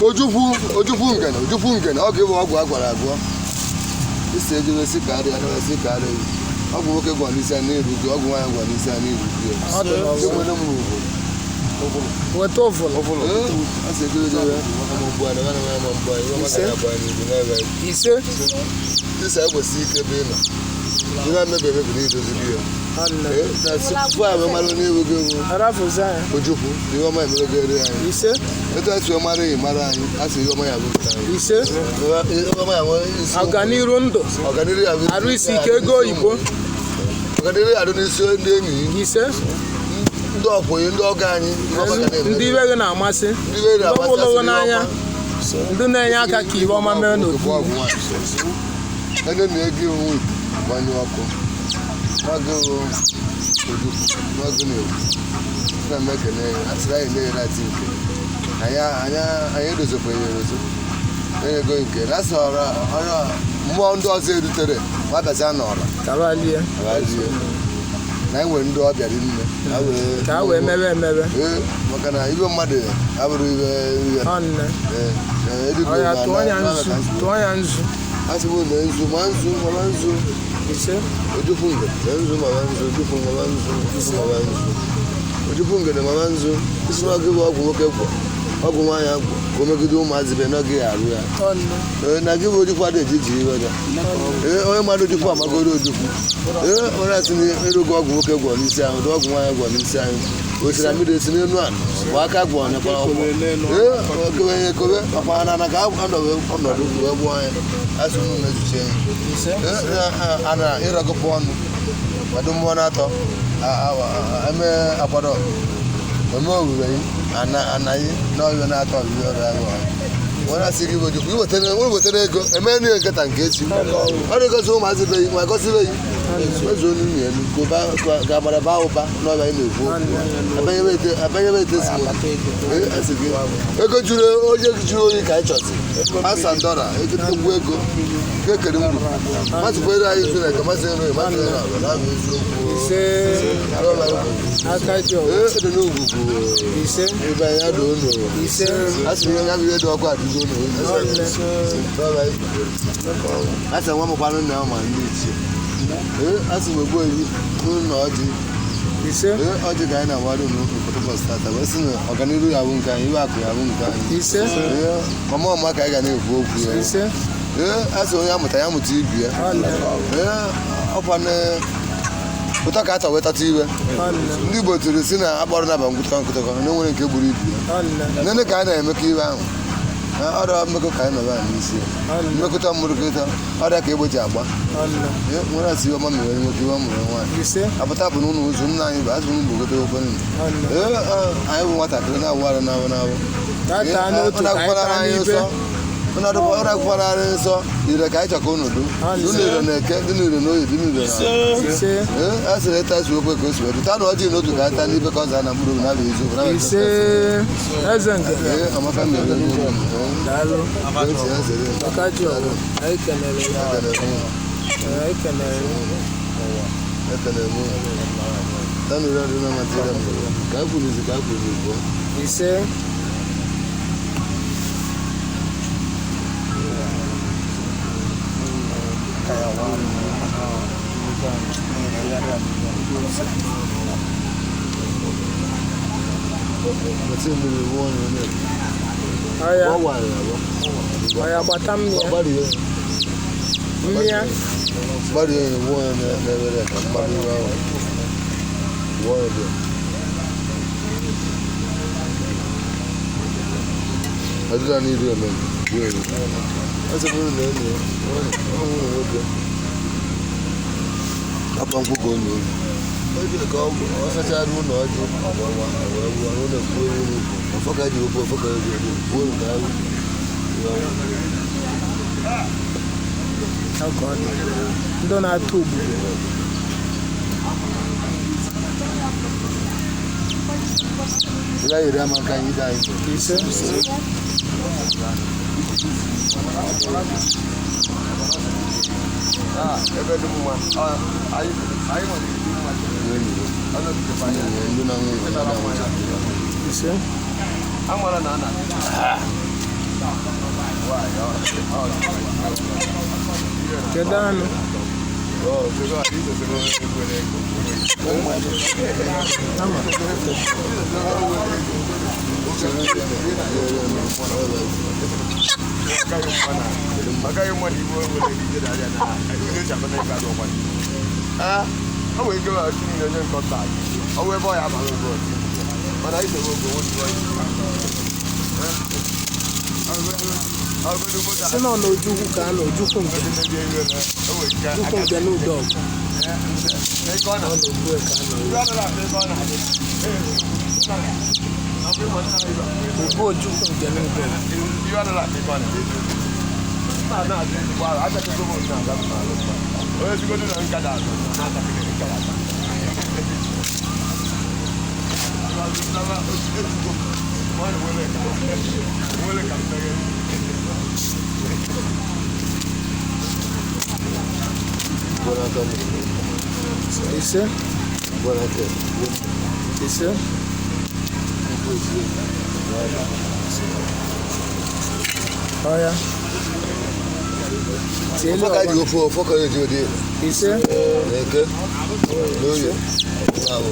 ojukwu ngene ọ ga-ewe ọgwụ agwara agwọ isi ejebe si karịa ọgwụ nwoke gwa n'isi a na-eru gị ọgwụ nwaanyị gwa n'isi a na-eru gị weta ụfụlụ asị ejebe ise isa ekwesị ike ebe ị nọ ihe emebi na-edoziri ya tupu anyị mara n'ihu gị ojukwu ihe ọma emegogere anyị ise etu esi mara ihe mara anyị asị ihe ọma ya bụ ise ọganiru ndụ arụ isi ike ego oyibo ọganiru ya dị n'isi ndị enyi ise ndị ọkwụnye ndị ọga anyị ndị ibe gị na-amasị ndị ọbụlụghị n'anya ndị na-enye aka ka ihe ọma mee n'obodo ndị na-ego iwu gbanye ọkụ n'oge na-egwu na mmekene asịrị anyị na-enyere ati nke anyị edozokwenye erozo enyego nke na-asị ọrụ mmụọ ndị ọzọ erutere ma bịaza n'ọra na anyị nwere ndị ọbịa dị nne ka ha wee mebe emebe maka na ibe mmadụ abụrụ ibe tụọ ya nzu asịbụ na nzu ma nzu ise ojukwu nge na nzu mama nzu ojukwu mama nzu ojukwu nge na mama nzu isi n'oge bụ ọgwụ nwoke gwọ ọgwụ nwaanyị agwọ ka o megide ụmụazị be n'oge ya arụ ya na gị bụ ojukwu adị eji iwe ya onye mmadụ ojukwu amagoro ojukwu onye asị na erugo ọgwụ nwoke gwọ n'isi ahụ dị ọgwụ nwaanyị gwọ n'isi anyị osiri mmiri esi n'elu ala bụ aka gwọ nyekwara ọgwụ okenye kobe ọkpara na ka ọnọdụ wee gbuo anyị asị ụmụ na-ezuchi ana ịrọgụpụ ọnụ ọdụ mmụọ na-atọ eme akwado ome owuwe anaghị n'ọhịa na-atọ ọbịbịa ọrụ ahụ onye asị gị ojukwu iwetara ego emee n'ihe nketa nke echi ọ na-egosi ụmụazị beghị ma gosibeghị ezu onu nri elu ka agbara baa ụba n'ọbịa anyị na-ekwu abanyebe etesi ego juru onye juru oyi ka anyị chọsi $1,000 egwu ego kekere mgbu masịkwere anyị izu na eke masị nri masị nri abụ na-abụ eziokwu dị n'ugwugwu ebe anyị adụ ụlọ asị ihe ya bụ ihe dị ọkụ adịgo ụlọ asị nwa mụkwanụ nna ya ma ndị ichie asị m egbu eyi n'ụlọ ọjị ọjị ka anyị na-agbado n'ụbọchị tata wee sị na ọganiru ya bụ nke anyị iwe akụ ya bụ nke anyị mama ọma ka anyị ga na-ekwu okwu ya asị onye amụta ya amụta ibi ya ọkwa ụtọ ka atọ wetata iwe ndị Igbo tiri si na akpọrọ naba nkụtọkọ na nwere nke gburu ibi ya nene ka anyị na-emekọ iwe ahụ ọrịa mmekọ ka anyị nọba n'isi mmekọta mmụrụkọta ọrịa ka egbochi agba nwere asị iwe ọma mere nwoke iwe mụrụ nwaanyị apụta bụ n'ụlọ ụzọ nna anyị bụ azụ n'ugbo gote okwe nụ anyị bụ nwatakịrị na-awụ arụ na-awụ ọrụ akwụkwara anyị nsọ ire ka anyị chọka ụnụdụ dịnire na eke dịnire na oyi dịnire na a sịrị ịta su okwe ka o si wee dụta na ọjị na otu ka anyị taa n'ibe ka ọ zaa na mkpụrụ na abụ eziokwu amaka mere ka a kwuruzi ka a kwuru igbo Oya gbata mmịa mmịa gbari onye nwe onye na-ewere ka mmadụ iwe ahụ wụọ ebe ọdịda n'iru eme wee ọsọ bụrụ na enyi ọhụrụ nwoke akpa nkwụ ka onye oyi ka ọ sachara ụlọ ọjị ụlọ kwuo ewu ọfọ ka ji okwu ọfọ ka ji kwuo nke ahụ ndị na-atụ ogbu ị gaghị eri amaka anyị ide anyị ise ebe dị mma anyị nwere ndị na nwunye ise Kedano. Sino no juku ka no juku nke no dog. Go juku nke no Esse? Bora aqui. Esse? Olha. Foca aí, Esse? É que? Bravo.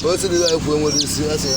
Você liga aí para o assim, assim,